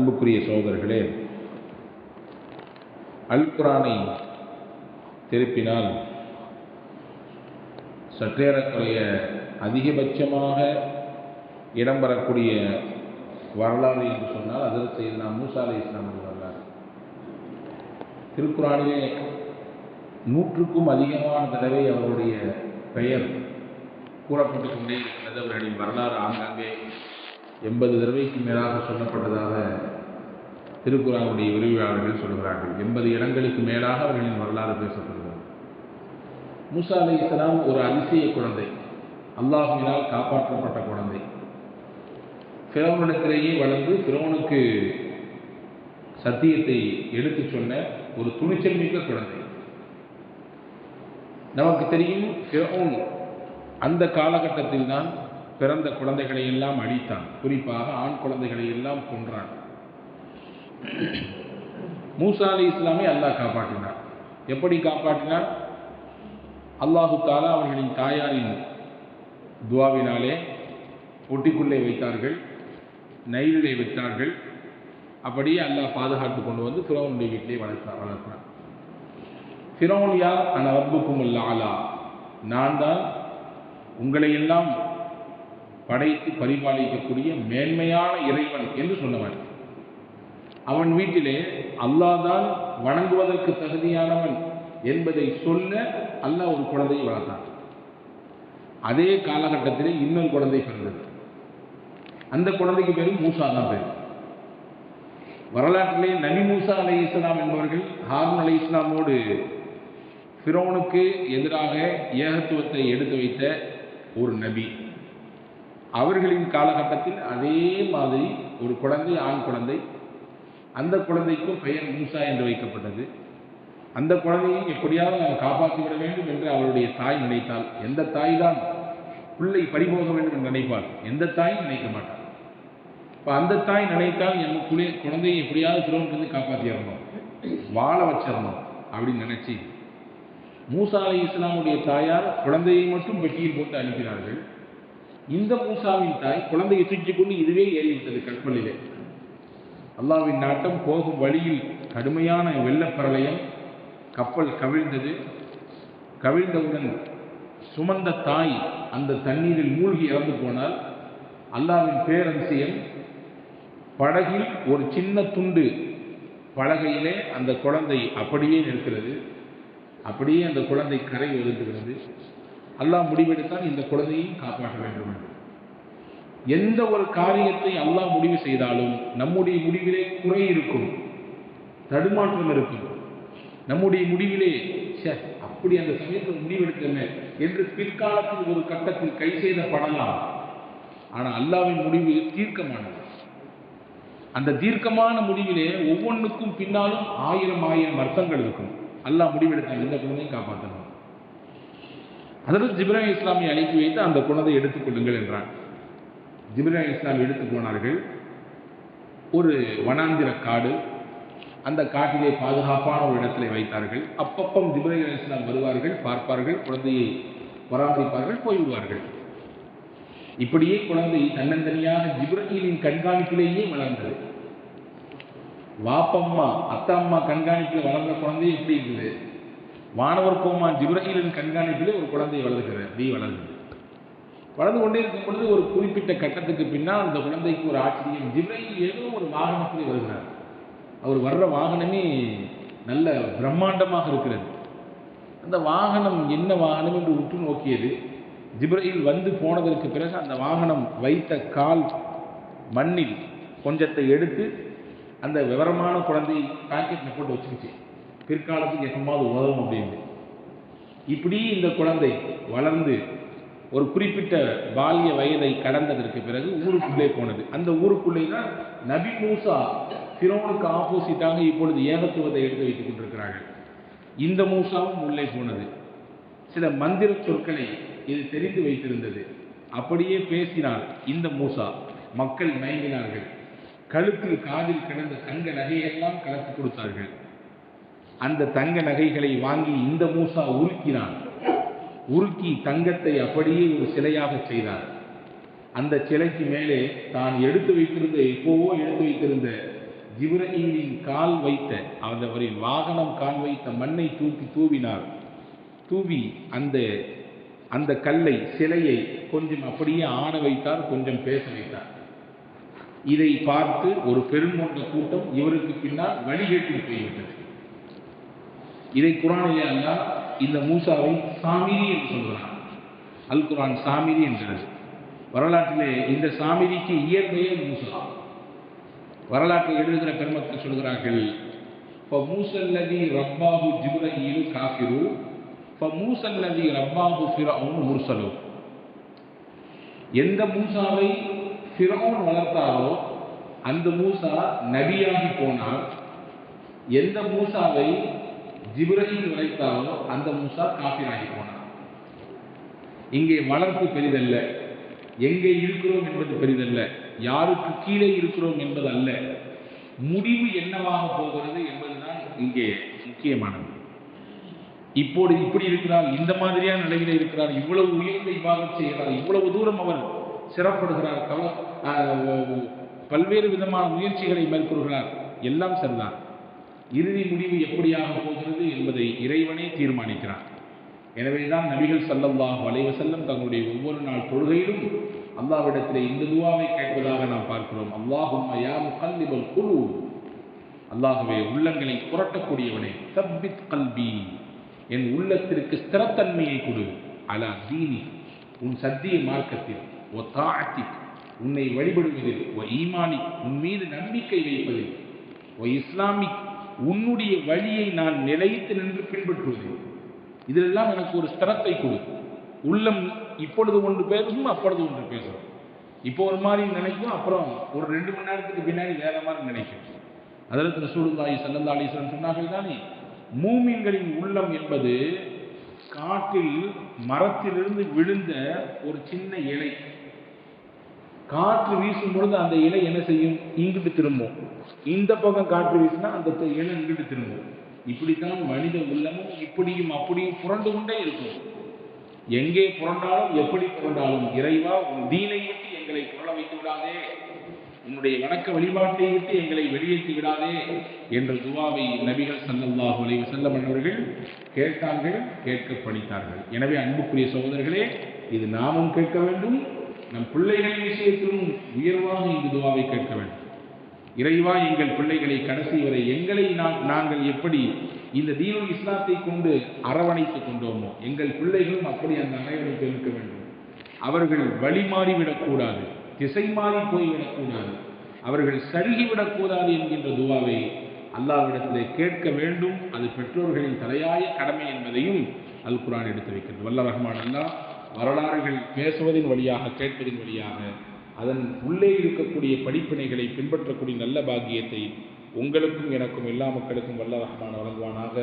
அன்புக்குரிய சகோதரர்களே, அல் குர்ஆனை திருப்பினால் சற்றேறக்குறைய அதிகபட்சமாக இடம்பெறக்கூடிய வரலாறு என்று சொன்னால் ஹஜ்ரத் சையதுனா மூஸா அலைஹிஸ்ஸலாம் வரலாறு. திருக்குர்ஆனிலே 100க்கும் அதிகமான தடவை அவருடைய பெயர் கூறப்பட்டு கொண்டே இருக்கிறது. அவர்களின் வரலாறு ஆங்காங்கே 80 தடவைக்கு மேலாக சொல்லப்பட்டதாக திருக்குர்ஆனுடைய விரிவுரையாளர்கள் சொல்கிறார்கள். 80 இடங்களுக்கு மேலாக அவர்களின் வரலாறு பேசப்படுகிறது. மூஸா அலைஹிஸ்ஸலாம் ஒரு அதிசய குழந்தை, அல்லாஹ்வினால் காப்பாற்றப்பட்ட குழந்தை. ஃபிரௌனிடத்திலேயே வளர்ந்து ஃபிரௌனுக்கு சத்தியத்தை எடுத்துச் சொன்ன ஒரு துணிச்சல் மிக்க குழந்தை. நமக்கு தெரியும், ஃபிரௌன் அந்த காலகட்டத்தில் தான் பிறந்த குழந்தைகளை எல்லாம் அழித்தான். குறிப்பாக ஆண் குழந்தைகளை எல்லாம் கொன்றான். மூஸா அலைஹிஸ்ஸலாமை அல்லாஹ் காப்பாற்றினார். எப்படி காப்பாற்றினார்? அல்லாஹு தஆலா அவர்களின் தாயாரின் துஆவினாலே பொட்டிக்குள்ளே வைத்தார்கள், நைலிலே வைத்தார்கள். அப்படியே அல்லாஹ் பாதுகாத்து கொண்டு வந்து ஃபிரௌனுடைய வீட்டிலே வளர்த்தான். ஃபிரௌன் யார்? அன ரப்புக்குமுல் அலா, நான் தான் உங்களை எல்லாம் படைத்து பரிபாலிக்கக்கூடிய மேன்மையான இறைவன் என்று சொன்னவன். அவன் வீட்டிலே அல்லாஹ் தான் வணங்குவதற்கு தகுதியானவன் என்பதை சொல்ல அல்லாஹ் ஒரு குழந்தையை வளர்த்தான். அதே காலகட்டத்திலே இன்னொரு குழந்தை பிறந்தது. அந்த குழந்தைக்கு பேரும் மூஸா தான் பேர். வரலாற்றிலே நபி மூஸா அலைஹிஸ்ஸலாம் என்பவர்கள் ஹாரூன் அலைஹிஸ்ஸலாமோடு ஃபிரௌனுக்கு எதிராக ஏகத்துவத்தை எடுத்து வைத்த ஒரு நபி. அவர்களின் காலகட்டத்தில் அதே மாதிரி ஒரு குழந்தை, ஆண் குழந்தை. அந்த குழந்தைக்கும் பெயர் மூஸா என்று வைக்கப்பட்டது. அந்த குழந்தையை எப்படியாவது நாம் காப்பாற்றிவிட வேண்டும் என்று அவருடைய தாய் நினைத்தால், எந்த தாய் தான் பிள்ளை பறிபோக வேண்டும் என்று நினைப்பார்? எந்த தாயும் நினைக்க மாட்டார். இப்போ அந்த தாய் நினைத்தால் என் குழந்தையை எப்படியாவது ஃபிரௌனிலிருந்து காப்பாற்றிடணும், வாழ வச்சிடணும் அப்படின்னு நினைச்சி மூஸா அலைஹிஸ்ஸலாமுடைய தாயார் குழந்தையை மட்டும் பெட்டியில் போட்டு அனுப்பினார்கள். இந்த மூஸாவின் தாய் குழந்தையை தூக்கி கொண்டு இதுவே ஏறிவிட்டது கப்பலிலே. அல்லாஹ்வின் நாட்டம், போகும் வழியில் கடுமையான வெள்ளப்பிரளயம், கப்பல் கவிழ்ந்தது. கவிழ்ந்தவுடன் சுமந்த தாய் அந்த தண்ணீரில் மூழ்கி இறந்து போனால், அல்லாஹ்வின் பேரதிசயம், படகில் ஒரு சின்ன துண்டு பலகையிலே அந்த குழந்தை அப்படியே நிற்கிறது. அப்படியே அந்த குழந்தை கரை ஒதுங்குகிறது. அல்லாஹ் முடிவெடுத்தான் இந்த குழந்தையையும் காப்பாற்ற வேண்டும் என்று. எந்த ஒரு காரியத்தை அல்லாஹ் முடிவு செய்தாலும் நம்முடைய முடிவிலே குறை இருக்கும், தடுமாற்றம் இருக்கும். நம்முடைய முடிவிலே அப்படி அந்த சமயத்தில் முடிவெடுக்கல என்று பிற்காலத்தில் ஒரு கட்டத்தில் கை செய்தப்படலாம். ஆனால் அல்லாஹ்வின் முடிவு தீர்க்கமானது. அந்த தீர்க்கமான முடிவிலே ஒவ்வொன்றுக்கும் பின்னாலும் 1000 அர்த்தங்கள் இருக்கும். அல்லாஹ் முடிவெடுத்தான் இந்த குழந்தையும் காப்பாற்றணும். ஹஜ்ரத் ஜிப்ரீல் அலைஹிஸ்ஸலாமை அனுப்பி வைத்து அந்த குழந்தையை எடுத்துக்கொள்ளுங்கள் என்றான். ஜிப்ரீல் அலைஹிஸ்ஸலாம் எடுத்து போனார்கள். ஒரு வனாந்திர காடு, அந்த காட்டிலே பாதுகாப்பான ஒரு இடத்திலே வைத்தார்கள். அப்பப்பம் ஜிப்ரீல் அலைஹிஸ்ஸலாம் வருவார்கள், பார்ப்பார்கள், குழந்தையை பராமரிப்பார்கள், போய்விடுவார்கள். இப்படியே குழந்தை தன்னந்தனியாக ஜிப்ரீலின் கண்காணிப்பிலேயே வளர்ந்தது. வாப்பம்மா அத்தம்மா கண்காணிப்பில் வளர்ந்த குழந்தை எப்படி இருக்குது? வானவர் கோமான் ஜிப்ரீலின் கண்காணிப்பிலே ஒரு குழந்தை வளர்கிறது. அப்படி வளர்ந்து கொண்டே இருக்கும் பொழுது ஒரு குறிப்பிட்ட கட்டத்துக்கு பின்னால் அந்த குழந்தைக்கு ஒரு ஆச்சரியம். ஜிப்ரீல் ஏதோ ஒரு வாகனத்திலே வருகிறார். அவர் வர்ற வாகனமே நல்ல பிரம்மாண்டமாக இருக்கிறது. அந்த வாகனம் என்ன வாகனம் என்று உற்று நோக்கியது. ஜிப்ரீல் வந்து போனதற்கு பிறகு அந்த வாகனம் வைத்த கால் மண்ணில் கொஞ்சத்தை எடுத்து அந்த விவரமான குழந்தையை பாக்கெட்டில் போட்டு வச்சுக்கிச்சு, பிற்காலத்துக்கு எப்பமாவது உதவும் அப்படின்னு. இப்படி இந்த குழந்தை வளர்ந்து ஒரு குறிப்பிட்ட பால்ய வயதை கடந்ததற்கு பிறகு ஊருக்குள்ளே போனது. அந்த ஊருக்குள்ளே தான் நபி மூஸா ஃபிரௌனுக்கு ஆப்போசிட்டாக இப்பொழுது ஏகத்துவத்தை எடுத்து வைத்துக் கொண்டிருக்கிறார்கள். இந்த மூஸாவும் உள்ளே போனது. சில மந்திர சொற்களை இது தெரிந்து வைத்திருந்தது. அப்படியே பேசினார் இந்த மூஸா. மக்கள் மயங்கினார்கள். கழுத்தில் காதில் கிடந்த தங்க நகையெல்லாம் கலத்து கொடுத்தார்கள். அந்த தங்க நகைகளை வாங்கி இந்த மூஸா உருக்கினான். உருக்கி தங்கத்தை அப்படியே ஒரு சிலையாக செய்தார். அந்த சிலைக்கு மேலே தான் எப்போவோ எடுத்து வைத்திருந்த ஜிப்ரீலின் கால் வைத்த அவரின் வாகனம் கால் வைத்த மண்ணை தூவினார். தூவி அந்த கல்லை சிலையை கொஞ்சம் அப்படியே ஆட வைத்தார், கொஞ்சம் பேச வைத்தார். இதை பார்த்து ஒரு பெருங்கொண்ட கூட்டம் இவருக்கு பின்னால் வழிகேட்டு போய்விட்டது. இதை குர்ஆனிலே அல்லாஹ் இந்த மூசாவை சாமிரி என்று சொல்கிறான். அல் குர்ஆன் சாமிரி என்கிறது. வரலாற்றிலே இந்த சாமிரிக்கு இயற்பெயர் மூசா. வரலாற்றை எழுதுகிற பெருமக்கள் சொல்கிறார்கள், ஃபமூசல்லதி ரப்பாஹு ஜிப்ரீலு காஃபிரு ஃபமூசல்லதி ரப்பாஹு ஃபிரௌன் முர்சலு. எந்த மூசாவை ஃபிரௌன் வளர்த்தாரோ அந்த மூசா நபியாகி போனார். எந்த மூசாவை ஜிப்ரீல் வளர்த்தாரோ அந்த மூசா காஃபிராகி போனார். இங்கே வளர்ப்பு பெரிதல்ல, எங்கே இருக்கிறோம் என்பது பெரிதல்ல, யாருக்கு கீழே இருக்கிறோம் என்பது அல்ல, முடிவு என்னவாக போகிறது என்பதுதான் இங்கே முக்கியமானது. இப்போது இப்படி இருக்கிறார், இந்த மாதிரியான நிலையில் இருக்கிறார், இவ்வளவு உயர்ந்த இபாதத் செய்கிறார், இவ்வளவு தூரம் அவர் சிறப்படுகிறார், பல்வேறு விதமான முயற்சிகளை மேற்கொள்கிறார், எல்லாம் சரிதான். இறுதி முடிவு எப்படியாக போகிறது என்பதை இறைவனே தீர்மானிக்கிறார். எனவேதான் நபிகள் ஸல்லல்லாஹு அலைஹி வஸல்லம் தங்களுடைய ஒவ்வொரு நாள் தொழுகையிலும் அல்லாஹ்விடத்திலே இந்த துஆவை கேட்பதாக நாம் பார்க்கிறோம். அல்லாஹும்ம யா முகல்லிபல் குலூப், அல்லாஹ்வே உள்ளங்களை புரட்டக்கூடியவனே, தப்பித் கல்பி, என் உள்ளத்திற்கு ஸ்திரத்தன்மையை கொடு, அலா தீனி, உன் சத்திய மார்க்கத்தில், ஒ தாஅத்திக், உன்னை வழிபடுவதில், ஒ ஈமானிக், உன் மீது நம்பிக்கை வைப்பதில், ஒ இஸ்லாமிக், உன்னுடைய வழியை நான் நிலைத்து நின்று பின்பற்றுவதில், இதிலெல்லாம் எனக்கு ஒரு ஸ்திரத்தை கொடு. உள்ளம் இப்பொழுது ஒன்று பேசும், அப்பொழுது ஒன்று பேசும். இப்போ ஒரு மாதிரி நினைக்கும், அப்புறம் ஒரு 2 மணி நேரத்துக்கு பின்னாடி வேற மாதிரி நினைக்கும். ஹஜ்ரத் ரசூலுல்லாஹி ஸல்லல்லாஹு அலைஹி வஸல்லம் சொன்னார்கள் தானே, மூமின்களின் உள்ளம் என்பது காற்றில் மரத்திலிருந்து விழுந்த ஒரு சின்ன இலை. காற்று வீசும் பொழுது அந்த இலை என்ன செய்யும்? இங்கிட்டு திரும்பும். இந்த பக்கம் காற்று வீசினா அந்த இலை இங்கிட்டு திரும்பும். இப்படித்தான் மனித உள்ளமும் இப்படியும் அப்படியும் புரண்டு கொண்டே இருக்கும். எங்கே புரண்டாலும் எப்படி புரண்டாலும், இறைவா உன் தீனை விட்டு எங்களை புரள வைத்து விடாதே, உன்னுடைய வணக்க வழிபாட்டை விட்டு எங்களை வெளியேற்றி விடாதே என்ற துஆவை நபிகள் ஸல்லல்லாஹு அலைஹி வஸல்லம் அவர்கள் கேட்டார்கள், கேட்க படித்தார்கள். எனவே அன்புக்குரிய சகோதரர்களே, இது நாமும் கேட்க வேண்டும், நம் பிள்ளைகளின் விஷயத்திலும் உயர்வாக இந்த துஆவை கேட்க வேண்டும். இறைவா எங்கள் பிள்ளைகளை கடைசி வரை எங்களை நாங்கள் எப்படி இந்த தீனுல் இஸ்லாத்தை கொண்டு அரவணைத்துக் கொண்டோமோ, எங்கள் பிள்ளைகளும் அப்படி அந்த அரவணைத்து இருக்க வேண்டும். அவர்கள் வழி மாறிவிடக்கூடாது, திசை மாறி போய்விடக்கூடாது, அவர்கள் சருகிவிடக்கூடாது என்கின்ற துஆவை அல்லாஹ்விடத்திலே கேட்க வேண்டும். அது பெற்றோர்களின் தலையாய கடமை என்பதையும் அல் குர்ஆன் எடுத்து வைக்கிறது. வல்ல ரஹ்மான் அல்லாஹ் வரலாறுகள் பேசுவதின் வழியாக, கேட்பதின் வழியாக அதன் உள்ளே இருக்கக்கூடிய படிப்பினைகளை பின்பற்றக்கூடிய நல்ல பாக்கியத்தை உங்களுக்கும் எனக்கும் எல்லா மக்களுக்கும் வல்ல ரஹ்மான் வழங்குவானாக.